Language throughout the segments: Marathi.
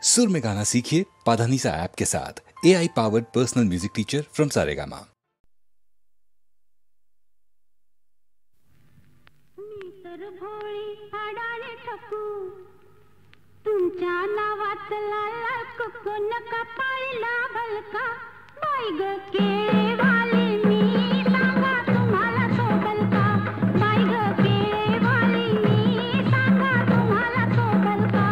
सुर में गाना सीखिए पाधानीसा ऐप के साथ। AI powered personal music teacher from Saregama. मी तर भोळी अडाणी ठकू, तुमच्या नावातला लाख नका पाळीला भलका. बाई ग केळेवाली मी सांगा तुम्हाला सोबल का. बाई ग केळेवाली मी सांगा तुम्हाला सोबल का.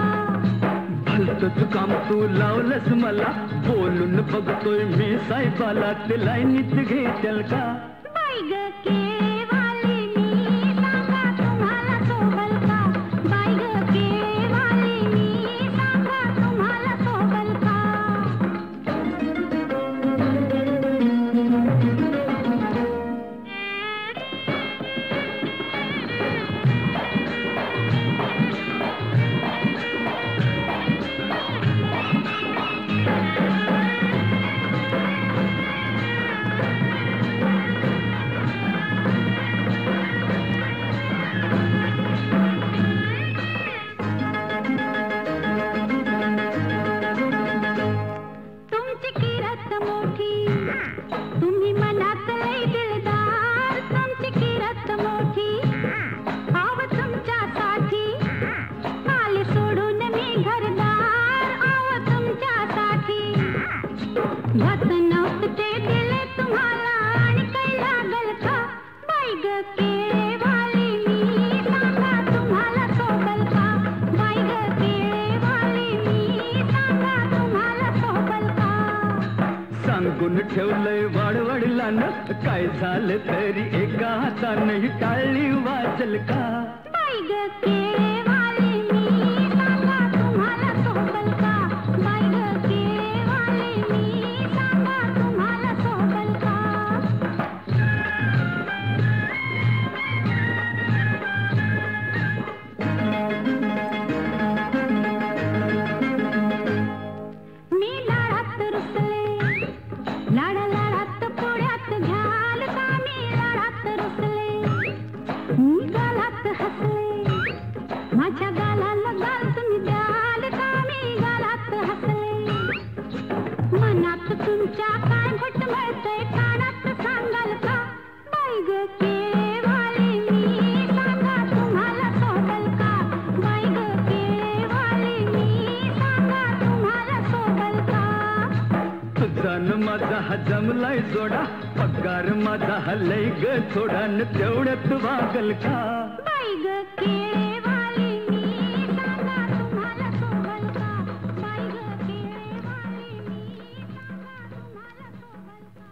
भलतंच काम तू लावलंस मला, बोलून बघतोय मी साहेबाला, ते लाईनीत घेतल का. बाई ग केळेवाली मी सांगा तुम्हाला सोबल का. बाई ग केळेवाली मी सांगा तुम्हाला सोबल का. तुमची किरत मोठी, तुम्ही मनात लई दिलदार. तुमची किरत मोठी, आव तुमच्यासाठी आले सोडून मी घरदार. आव तुमच्यासाठी वत नव्हते दिले तुम्हाला, आणि काही लागल का. बाई ग केळेवाली मी सांगा तुम्हाला सोबल का. बाई ग केळेवाली मी सांगा तुम्हाला सोबल का. सांगून ठेवलंय वाडवडिलानं, काय झालं तरी एका हातानं टाळली वाजल का. बाई ग केळेवाली मी सांगा तुम्हाला सोबल का. बाई ग केळेवाली मी सांगा तुम्हाला सोबल का. मी लाडात रुसले, लाडा लाडात पुढ्यात घ्याल का. मी लाडात रुसले, मी गालात हसले, माझ्या गालाला गाल तुम्ही द्याल का. मी गालात हसले, मनात तुमच्या काय घुटमळतंय कानात सांगाल का. बाई ग केळेवाली मी सांगा तुम्हाला सोबल का. बाई ग केळेवाली मी सांगा तुम्हाला सोबल का. तुझान माझा हा जमलाय जोडा, पगार माझा हलय ग थोडा, न तेवढ्यात वागल का. बाई ग केळेवाली मी सांगा तुम्हाला सोबल का. बाई ग केळेवाली मी सांगा तुम्हाला सोबल का.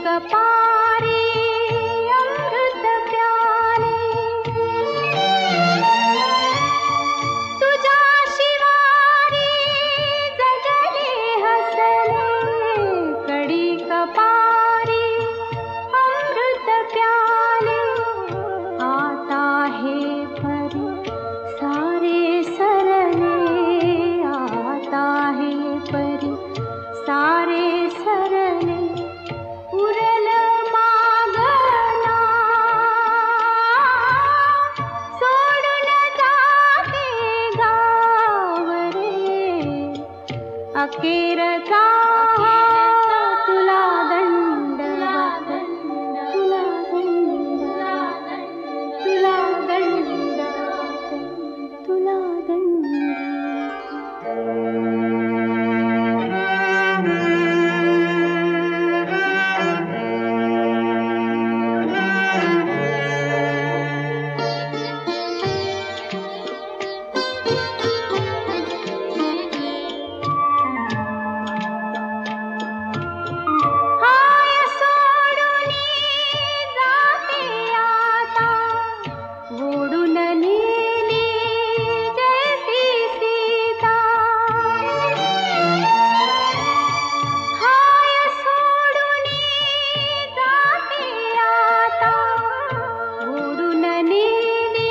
कपारी अमृत प्याले तुझ्या शिवारी जगले हसले कडी कपारी अमृत प्याले आता है परी सारे सरले आता है परी सारे सरले उरल मागना सोडून जाते गाव रे अखेर का तुला दंडवत तुला दंडवत तुला दंडवत तुला हाय सोडूनी जाते आता ओढून नेली जैसी सीता हाय सोडूनी जाते आता ओढून नेली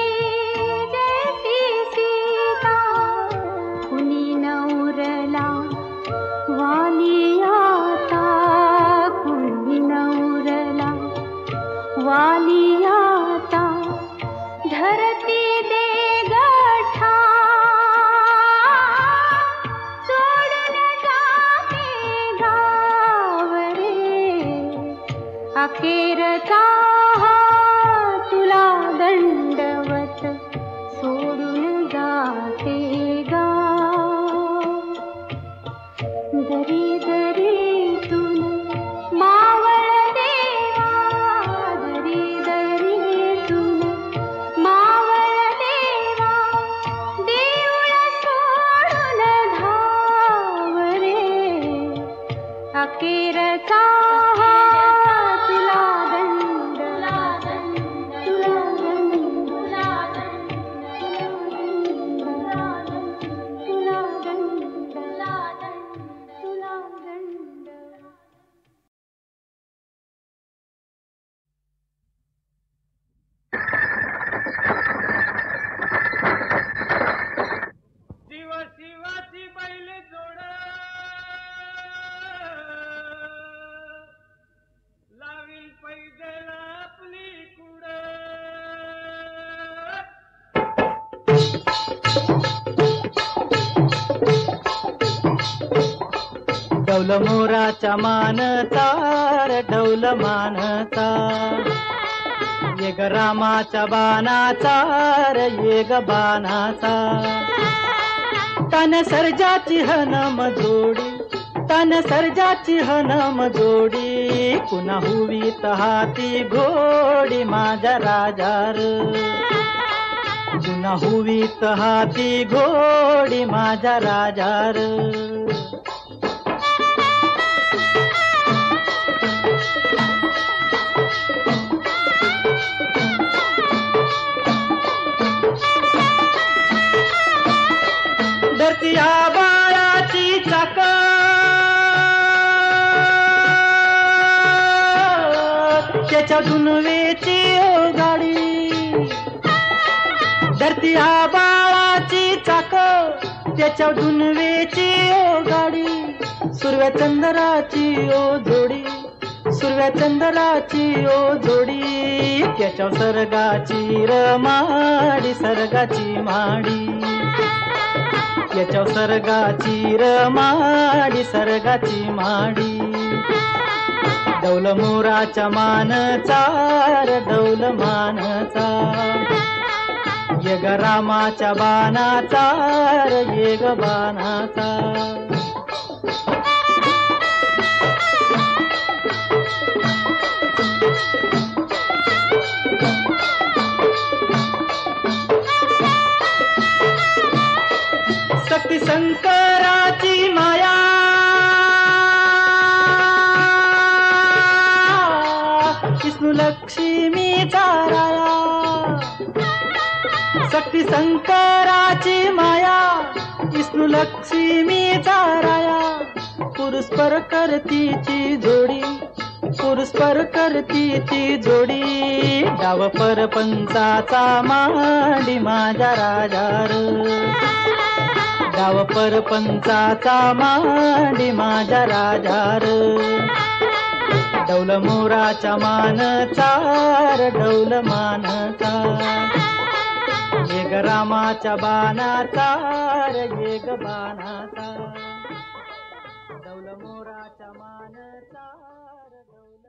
जैसी सीता कुणी न उरला वाली आता कुणी न उरला वाली आता धरती दे गठा सोडून जाते गाव रे अखेर का तुला दंडवत सोडून जाते गाव दरी दरीतून मावळ देवा दरी दरीतून मावळ देवा देऊळ सोडून धाव रे अखेर का तुला दंड तुला दंड तुला दंड तुला दंड तुला दंड शिवा शिवाची बैल जोड लावील पैदल आपली कुड डौल मोराच्या मानता रे डौल मानता ये ग रामाच्या बाणाचा रे ये ग बाणाचा तन सर्जाची हनम जोडी तन सर्जाची हनम जोडी पुन्हा हुवीत हाती घोडी माझ्या राजार पुन्हा हुवीत हाती घोडी माझ्या राजार धरती आबाळाची चाक त्याच्या दुनवेची गाडी धरती आबाळाची चाक त्याच्या दुनवेची गाडी सुरव्या चंद्राची ओ जोडी सुरव्या चंद्राची ओ जोडी त्याच्या सर्गाची रमाडी सर्गाची माडी याच्या सर्गाची रमाडी सर्गाची माडी डौल मोराच्या मानचा रे डौल मानचा ये ग रामाच्या बाणाचा रे ये ग बाणाचा शक्ती शंकराची माया होती शंकराची माया विष्णू लक्ष्मीचा राया पुरुषपर करतीची जोडी पुरुषपर करतीची जोडी डाव परपंचाचा मांडी माझ्या राजार डाव परपंचाचा मांडी माझ्या राजार डौल मोराच्या मानचार डौल मानचा येग रामाच्या बाणाचा येग बाणाचा डौल मोराच्या मानचा डौल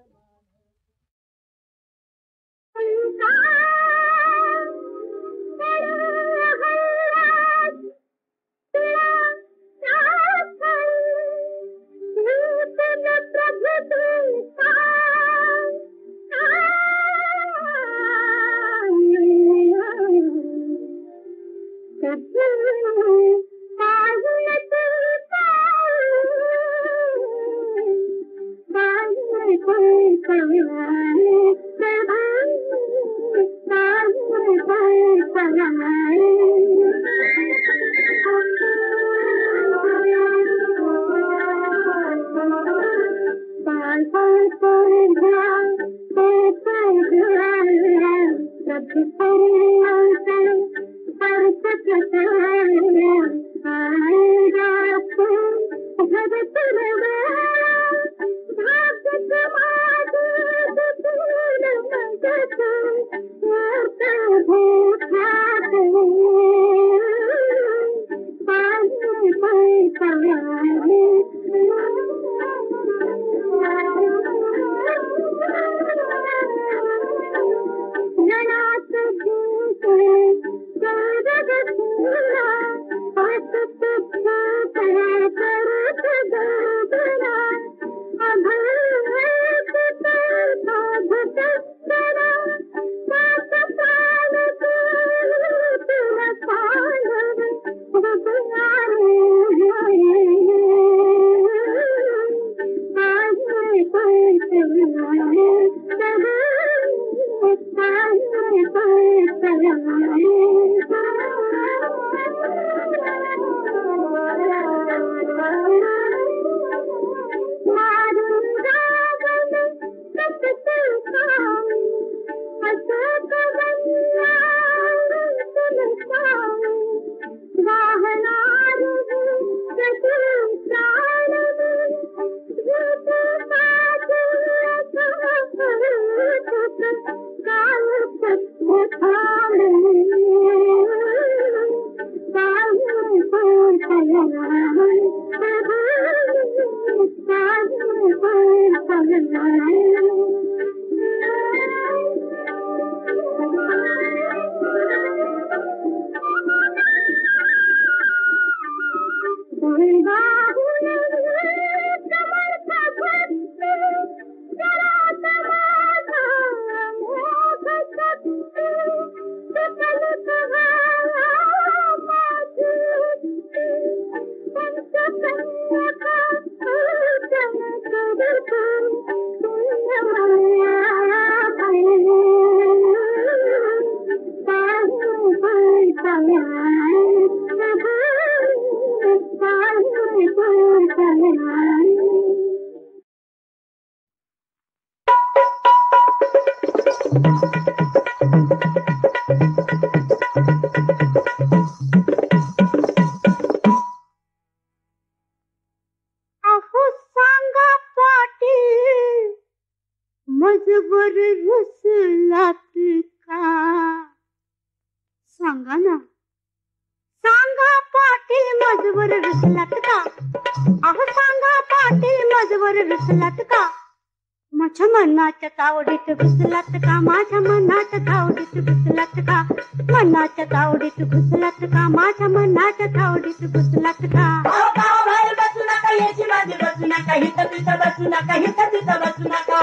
तावडीत घुसलात का माझ्या मनात तावडीत घुसलात का मनाच्या तावडीत घुसलात का माझ्या मनाच्या तावडीत घुसलात का बाहेर बसू नका याची माझी बसू नका हिथं तिथं बसू नका हिथं तिथं बसू नका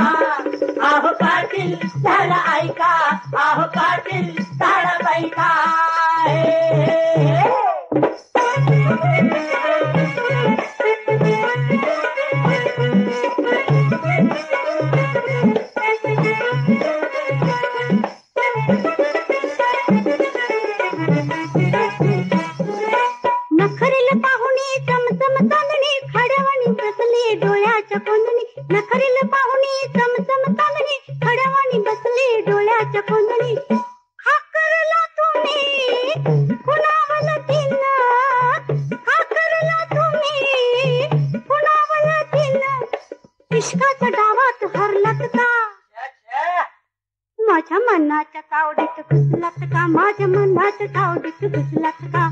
आहो पाटील झाला ऐका आहो पाटील झाला बाईका नखरील पाहुणी चमचम चांदणी खड्यावाणी बसली डोळ्याच्या कोंदणी हाकरला तुम्ही कुणावल दिन हाकरला तुम्ही कुणावल दिन इश्काच्या डावात हरलात का माझ्या मनाच्या तावडीत घुसलात का माझ्या मनाच्या तावडीत घुसलात का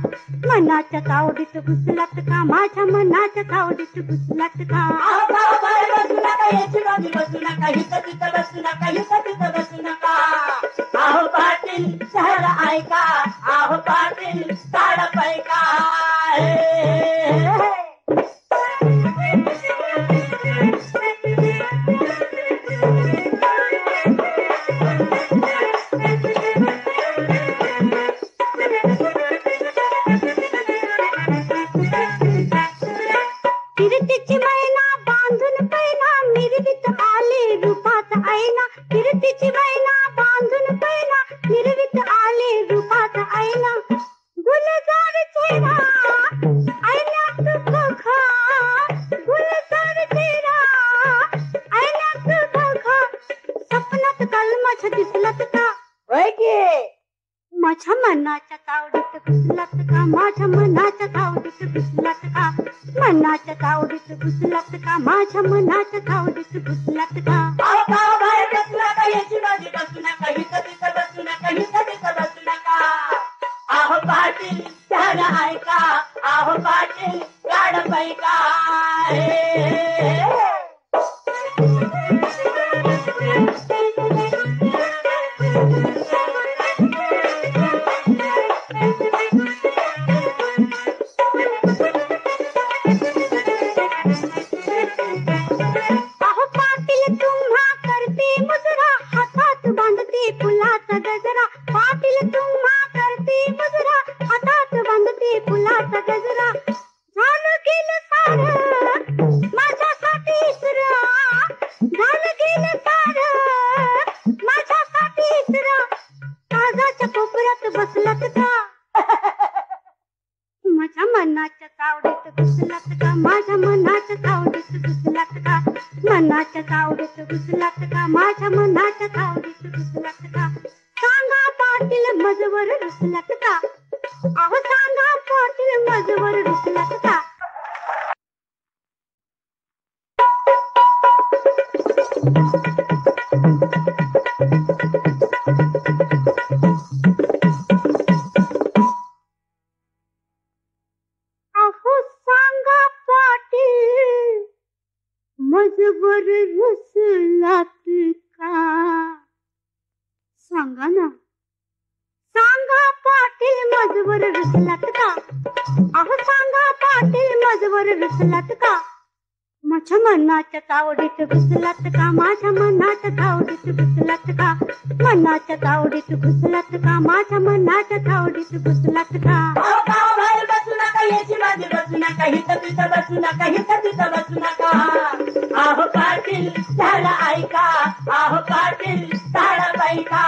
मनाच्या तावडीत घुसलात का माझ्या मनाच्या तावडीत घुसलात का बसू नका याची बाजू बसू नका हिथं तिथं बसू नका हिथं तिथं बसू नका आहो पाटील शहर ऐका आहो पाटील ताड पैका किर्तीची मैना बांधून पैना मिरवीत आले रूपात आईना किर्तीची मैना बांधून पैना मिरवीत आले रूपात आईना गुलजार चेहरा ऐनात बघा गुलजार चेहरा ऐनात बघा सपनात कलमाच दिसलात का होय की माझ्या मनाच्या तावडीत घुसलात का माझ्या मनाच्या तावडीत घुसलात का मनाच्या तावडीत घुसलात का माझ्या मनाच्या तावडीत घुसलात का आहो गावाबाहेर बसू नका याची बाजू बसू नका हिथं तिथं बसू नका हिथं तिथं बसू नका आहो पाटील शहर ऐका आहो पाटील ताड पैका अहो पाटील तुम्हा करते मुजरा हातात बांधते फुलाचा गजरा पाटील तुम्हा करते मुजरा हातात बांधते फुलाचा गजरा झालं गेलं सारं माझ्यासाठी इसरा झालं गेलं सारं माझ्यासाठी इसरा काळजाच्या कोपऱ्यात बसलात का माझ्या मनाच्या तावडीत घुसलात का माझ्या मनाच्या तावडीत घुसलात का मनाच्या तावडीत घुसलात का माझ्या मनाच्या तावडीत घुसलात का सांगा पाटील मजवर रुसलात का अहो सांगा पाटील मजवर रुसलात का अहो सांगा पाटील मजवर रुसलात का सांगा ना सांगा पाटील मजवर रुसलात का अहो सांगा पाटील मजवर रुसलात का माझ्या मनाच्या तावडीत घुसलात का माझ्या मनाच्या तावडीत घुसलात का मनाच्या तावडीत घुसलात का माझ्या मनाच्या तावडीत घुसलात का आहो गावाबाहेर बसू नका याची बाजू बसू नका हिथं तिथं बसू नका हिथं तिथं बसू नका आहो पाटील शहर ऐका आहो पाटील ताड पैका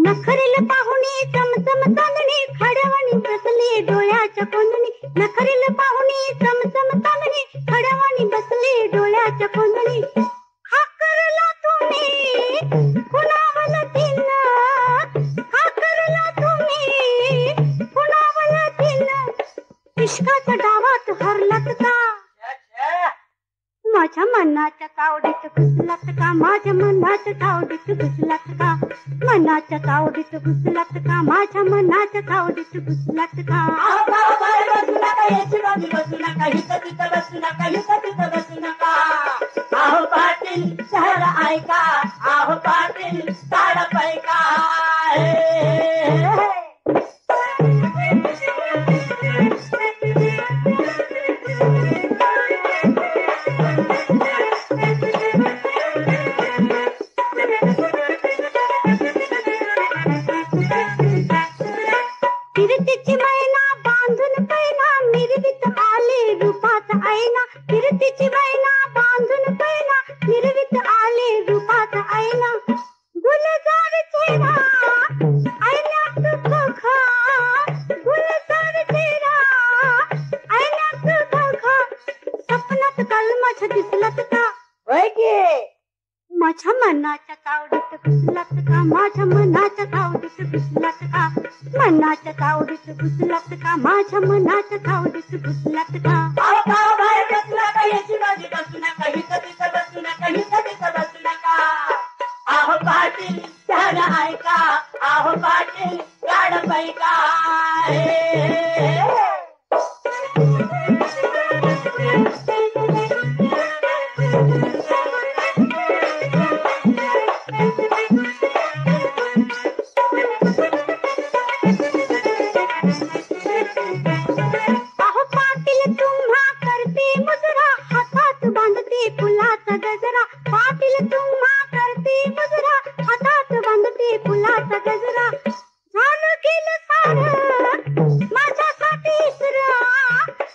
नखरील पाहुणी चमचम चांदणी खड्यावाणी बसली डोळ्याच्या कोंदणी नखरील पाहुणी चमचम चांदणी खड्यावाणी बसली डोळ्याच्या कोंदणी हाकरला तुम्ही कुणावल दिन हाकरला तुम्ही कुणावल दिन इश्काच्या डावात हरलात का माझ्या मनाच्या तावडीत घुसलात का माझ्या मनाच्या तावडीत घुसलात का मनाच्या तावडीत घुसलात का माझ्या मनाच्या तावडीत घुसलात का आहो गावाबाहेर बसू नका याची बाजू बसू नका हिथं तिथं बसू नका हिथं तिथं बसू नका आहो पाटील शहर ऐका आहो पाटील ताड पैका किर्तीची मैना बांधून पैना मिरवीत आले रूपात आईना तिची मैना बांधून पैना हिरवीत आले रूपात आईना गुलजार चेहरा ऐनात बघा गुलजार चेहरा ऐनात बघा सपनात कलमछ दिसलात का होय की माझ्या मनाच्या तावडीत घुसलात का माझ्या मनाच्या तावडीत घुसलात का मनाच्या तावडीत घुसलात का माझ्या मनाच्या तावडीत घुसलात का अहो गाव बाहेर बसला का याची बाजी बसू नका हिथं तिथं बसू नका हिथं तिथं बसू नका आहो पाटील ध्यान ऐका आहो पाटील गाड पैका अहो पाटील तुम्हा करते मुजरा हातात बांधते फुलाचा गजरा पाटील तुम्हा करते मुजरा हातात बांधते फुलाचा गजरा झालं गेलं सारं माझ्यासाठी इसरा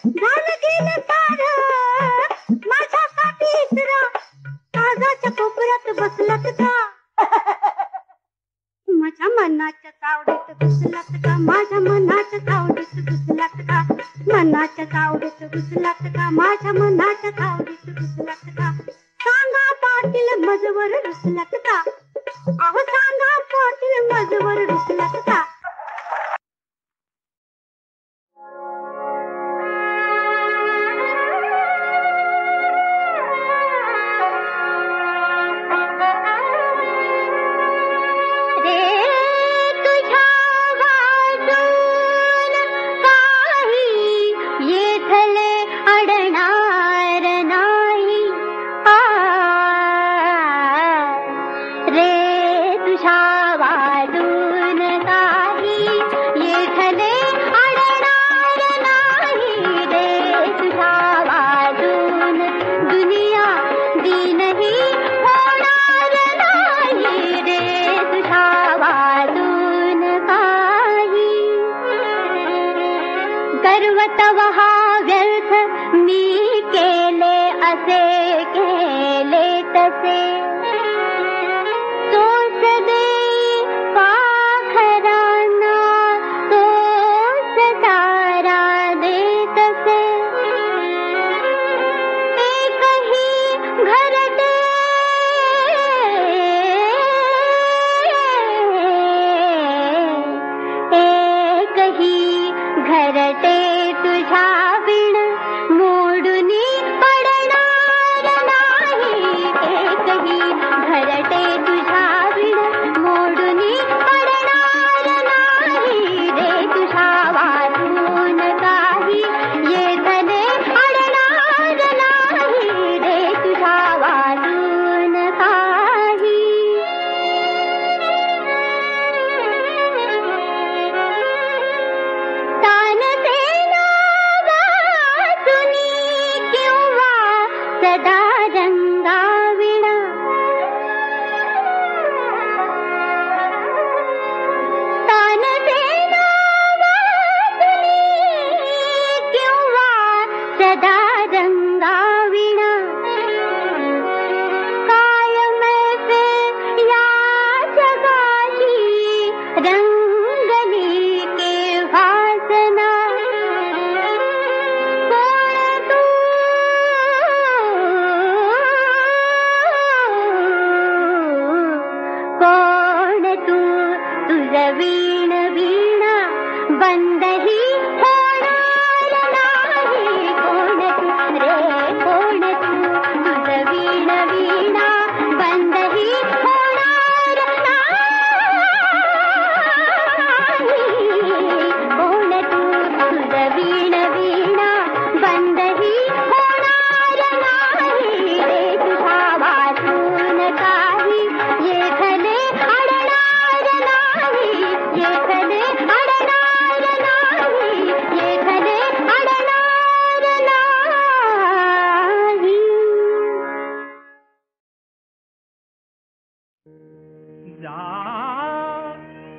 झालं गेलं सारं माझ्यासाठी इसरा काळजाच्या कोपऱ्यात बसलात का माझ्या मनाच्या तावडीत घुसलात का माझ्या मनाच्या तावडीत घुसलात का मनाच्या तावडीत घुसलात का माझ्या मनाच्या तावडीत घुसलात का सांगा पाटील मजवर रुसलात का अहो सांगा पाटील मजवर रुसलात का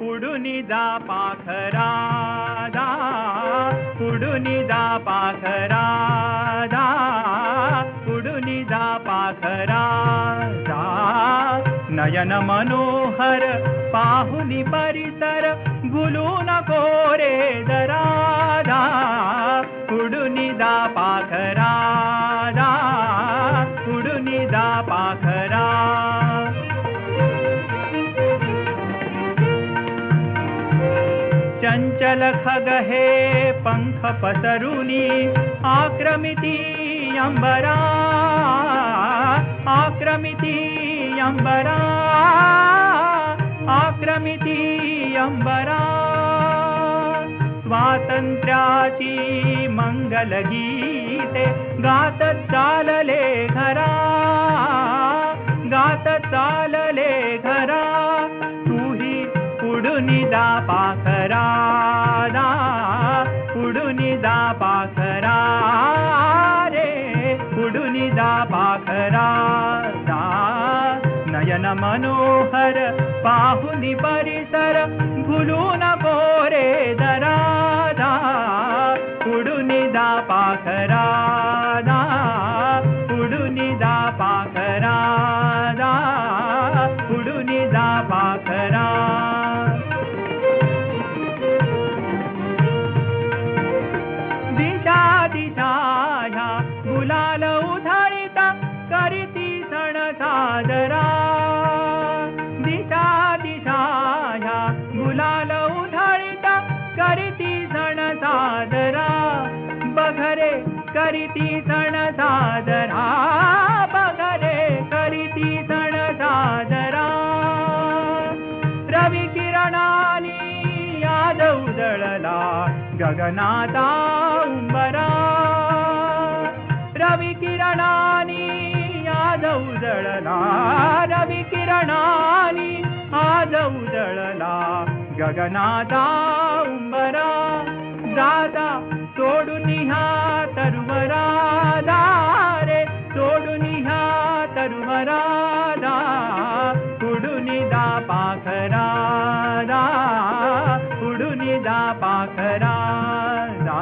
उडुनिदा पाखरादा उडुनिदा पाखरादा उडुनिदा पाखरा जा नयन मनोहर पाहुनी परिसर भुलू नको रे दराजा उडुनिदा पाखरा जा उडुनिदा पाखरा चंचल खग हे पंख पसरुनी आक्रमिती अंबरा आक्रमिती अंबरा आक्रमिती अंबरा स्वातंत्र्याची मंगल गीते गात चालले घरा गात चालले घरा तूही उडुनिदा पाखरा दा उडुनिदा पाखरा रे उडुनिदा पाखरा दा नयन मनोहर पाहुनी परिसर भुलू नको रे दराजा उडुनिदा पाखरा दा उडुनिदा पाखरा दा उडुनिदा पाखरा दिशा दिशा ह्या गुलाल उधळीता करीती सण साजरा दिशा दिशा ह्या गुलाल उधळीता करीती सण साजरा बघरे करीती सण साजरा बघरे करीती सण साजरा रवी किरणानी आज उजळला गगनाचा उंबरा रवी किरणानी आज उजळला रवी किरणानी आज उजळला गगनाचा उंबरा दादा सोडून ह्या तरुवरा दारे सोडून ह्या तरुवरा दा उडुनिदा पाखरा दा उडुनिदा पाखरा दा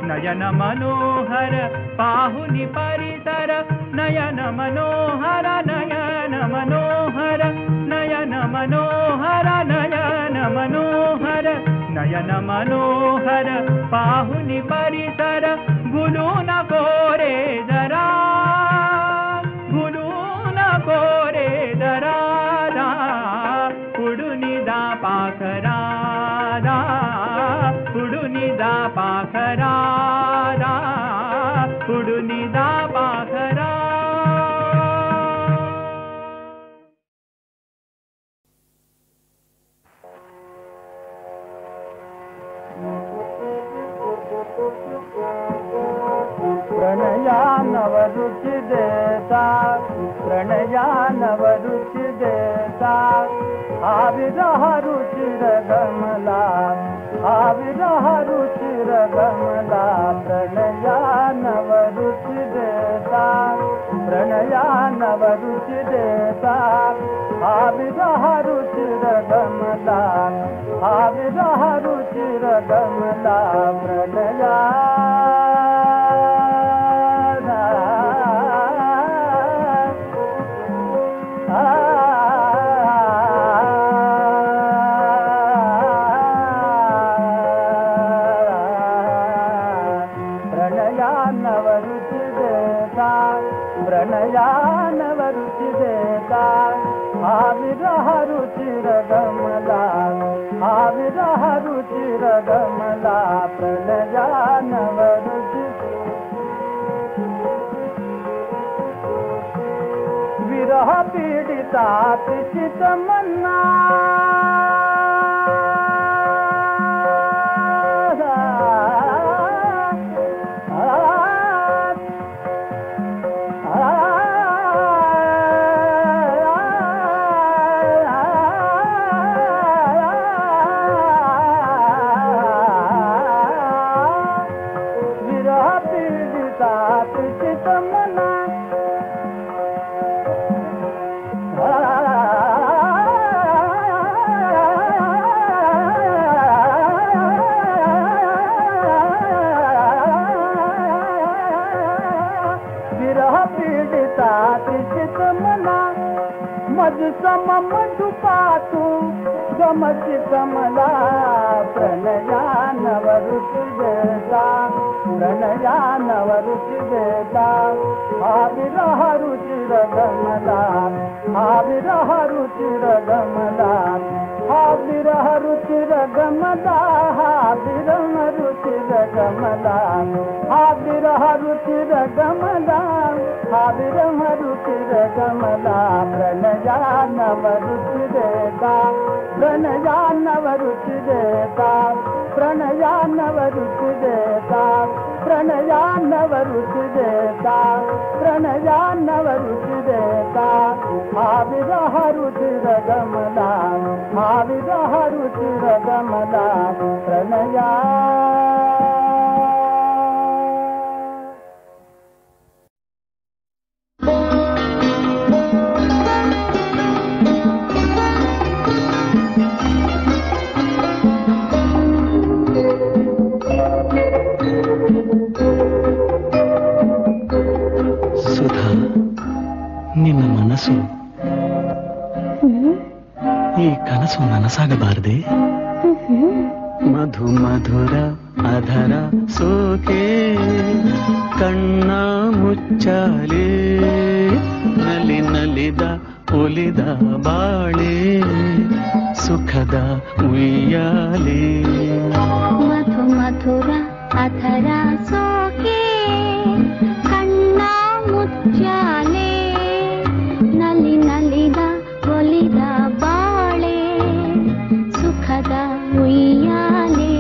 नयन मनोहर पाहुनी परिसर नयन मनोहर नयन मनोहर नयन मनोहर नयन मनोहर नयन मनोहर पाहुनी परिसर भुलू नको रे जरा भुलू नको रे जरा उडुनिदा पाखरा दा उडुनिदा पाखरा दा उडुनिदा पाखरा प्रणया नवरुचि देता प्रणया नवरुचि देता आविरह रुचिर गमला आविरह रुचिर गमला प्रणया नवरुचि देता प्रणया नवरुचि देता आविरह रुचिर गमला आविरह रुचिर गमला प्रणया प्रणयानवरुचि देता आविरह रुचिर गमला आविरह रुचिर गमला प्रणयानवरुचि विरह पीडिता चित मन्ना विरह पीडिता तृषित मना मज सम मधु पातु गमति कमला प्रणया नवरुचि वेदा प्रणया नवरुचि वेदा विरह रुचिर गमला विरह रुचिर गमला विरह रुचिर गमला विरह रुचिर गमला विरह रुचिर गमला विरह रुचिर गमला प्रणया नवरुचि वेदा प्रणया नवरुचि वेदा प्रणया नवरुचि वेदा प्रणया नवरुचि वेदा प्रणया नवरुचि वेदा विरह रुचिर गमला विरह रुचिर गमला प्रणया ಸುಧಾ, ನಿನ್ನ ಮನಸ್ಸು ಈ ಕನಸು ನನಸಾಗಬಾರದೆ? ಮಧು ಮಧುರ ಅಧರ ಸೋಕೆ ಕಣ್ಣ ಮುಚ್ಚಾಲೆ ನಲಿ ನಲಿದ ಒಲಿದ ಬಾಳೆ ಸುಖದ ಉಯ್ಯಾಲೆ ಮಧು ಮಧುರ ಅಧರ ಸೋಕೆ ಕಣ್ಣ ಮುಚ್ಚಾಲೆ ನಲಿ ನಲಿದ ಒಲಿದ ಬಾಳೆ ಸುಖದ ಉಯ್ಯಾಲೆ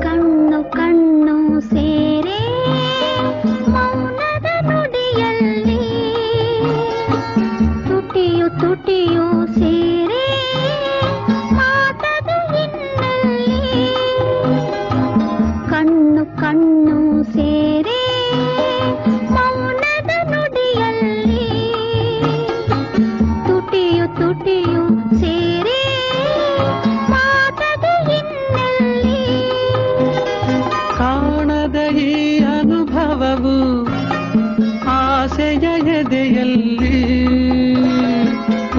ಕಣ್ಣು ಕಣ್ಣು ಸೇರೆ ಮೌನದ ನುಡಿಯಲ್ಲಿ ತುಟಿಯು ತುಟಿಯು ಸೇರೆ ಮಾತದ ಹಿನ್ನೆಲೆ ಕಣ್ಣು ಕಣ್ಣು ಸೇರೆ ಮೌನದ ನುಡಿಯಲ್ಲಿ ತುಟಿಯು ತುಟಿಯು ಸೇರೆ ಮಾತದ ಹಿನ್ನೆಲೆ ಕಾಣದ ಈ ಅನುಭವವು ಆಸೆಯ ಎದೆಯಲ್ಲಿ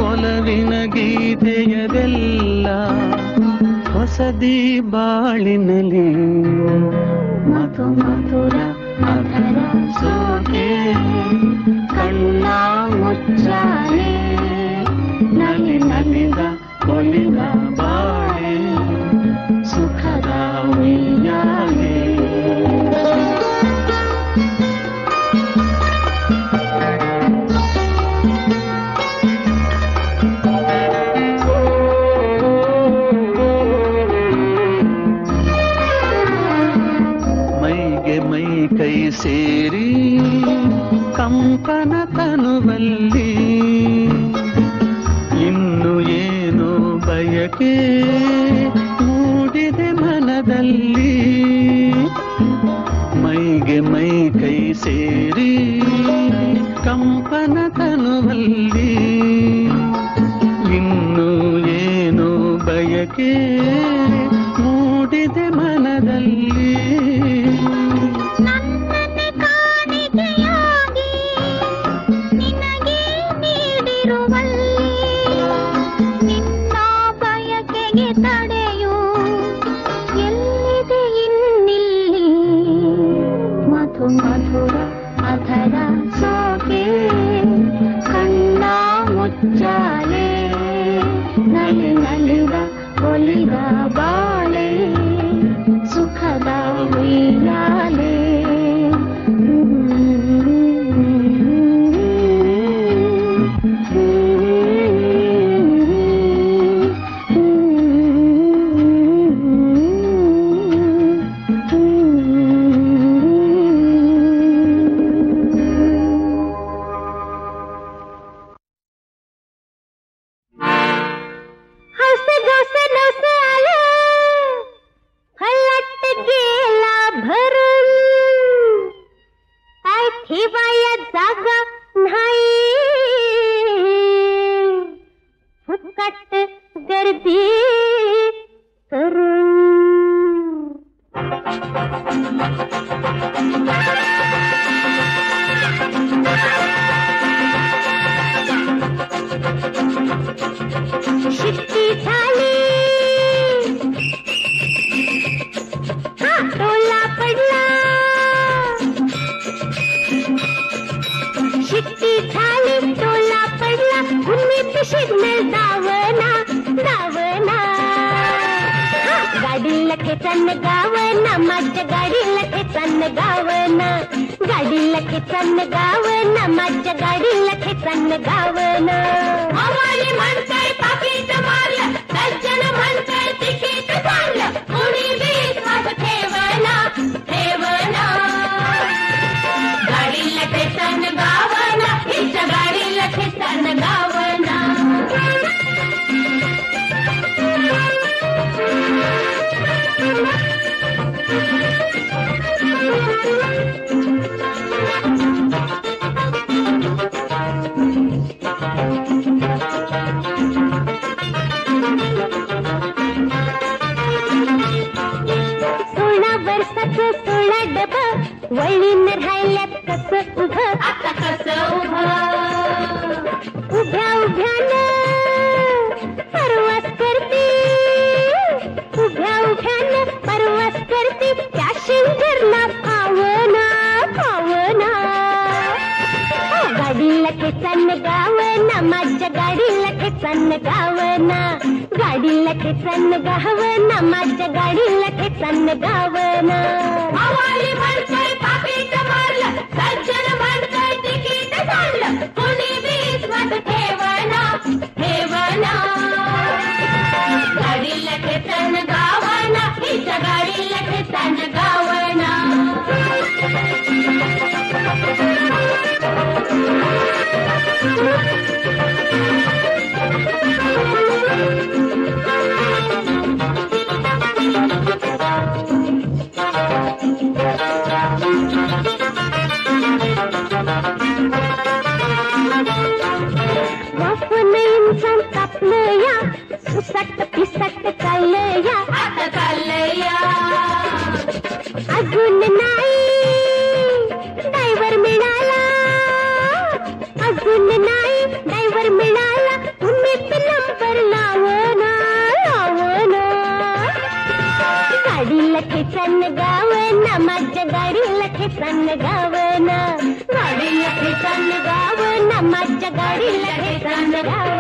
ಒಲವಿನ ಗೀತೆಯದೆಲ್ಲ ಹೊಸದಿ ಬಾಳಿನಲ್ಲಿ ಮಧು ಮಧುರ ಅಧರ ಸೋಕೆ ಕಣ್ಣ ಮುಚ್ಚಾಲೆ ನಲಿ ನಲಿದ ಒಲಿದ ಬಾಳೆ ಸುಖದ ಉಯ್ಯಾಲೆ ಮೈಗೆ ಮೈ ಕೈ ಸೇರಿ ಕಂಪನ ತನುವಲ್ಲಿ ಇನ್ನು ಏನು ಬಯಕೆ ಮೂಡಿದೆ ಮನದಲ್ಲಿ ಮೈಗೆ ಮೈ ಕೈ ಸೇರಿ ಕಂಪನ ತನುವಲ್ಲಿ ಇನ್ನು ಏನು ಬಯಕೆ ಮೂಡಿದೆ ಮನದಲ್ಲಿ ನನ್ನನ್ನೇ ಕಾಣಿಕೆಯಾಗಿ ನಿನಗೆ ನೀಡಿರುವಲ್ಲಿ ನಿನ್ನ ಬಯಕೆಗೆ ತಡೆಯು ಎಲ್ಲಿದೆ ಇನ್ನಿಲ್ಲಿ ಮಧು ಮಧುರ ಅಧರ ಸೋಕೆ ಕಣ್ಣ ಮುಚ್ಚಾಲೆ ನಲಿ ನಲಿದ ಒಲಿದ ಬಾಳೆ ಸುಖದ गर्दी करून शिट्टी झाली हा टोला पडला शिट्टी झाली टोला पडला उन्नीत सिग्नल दावना दावना गाडीला खेचन गावना माझ्या गाडीला खेचन गावना गाडीला खेचन गावना माझ्या गाडीला खेचन गावना हवाली म्हणताय पाकिट मारलं सज्जन म्हणताय तिकीट काढलं कोणी विश्वास ठेवना ठेवना गाडीला खेचन गावना हिच्या गाडीला खेचन गावना सोळा डबा वळीन राहिल्यात कसं उभं आता कसं उभं उभ्या उभ्यानं परवास करते उभ्या उभ्यानं परवास करते त्या शिंगरला पावना पावना गाडीला खेचन गावना माझ्या गाडीला खेचन गावना गाडीला खेचन गावना माझ्या गाडीला खेचन गावना हवाली म्हणताय पाकिट मारलं सज्जन म्हणताय तिकीट काढलं कोणी विश्वास ठेवना ठेवना गाडीला खेचन गावना हिच्या गाडीला खेचन गावना इंसान कापलं या सुसट पिसट चाललं या आता चाललं या अजून नाही ड्रायव्हर मिळाला अजून नाही ड्रायव्हर मिळाला तुम्हीच नंबर लावना लावना गाडीला खेचन गावना माझ्या गाडीला खेचन गावना गाडीला खेचन गावना माझ्या गाडीला खेचन गावना